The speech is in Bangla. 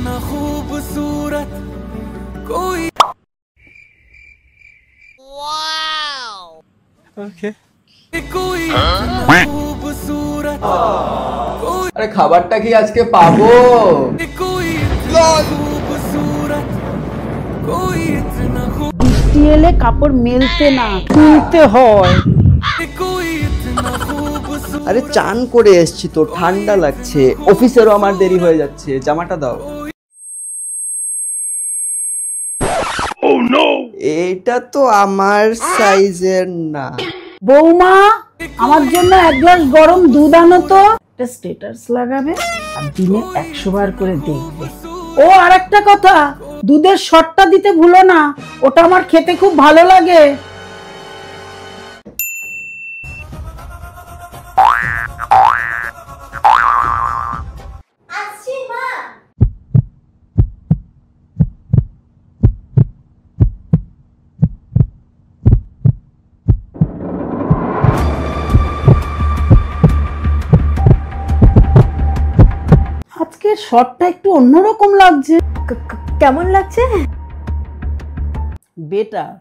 इतना खूबसूरत कोई। ওকে कोई इतना खूबसूरत कोई। আরে খাবারটা কি আজকে পাবো? कोई इतना खूबसूरत कोई इतना বৃষ্টি এলে কাপড় মেলতে না তুলতে হয়। कोई इतना खूबसूरत। আরে চান করে এসেছি তো, ঠান্ডা লাগছে, অফিসেরও আমার দেরি হয়ে যাচ্ছে, জামাটা দাও। এটা তো আমার সাইজের না। বৌমা আমার জন্য এক গ্লাস গরম দুধ আনো তো। একটা স্ট্যাটাস লাগাবে আর দিনে 100 বার করে দেখবে। ও আর একটা কথা, দুধের শটটা দিতে ভুলো না, ওটা আমার খেতে খুব ভালো লাগে। আজকের শটটা একটু অন্যরকম লাগছে। কেমন লাগছে? বেটার।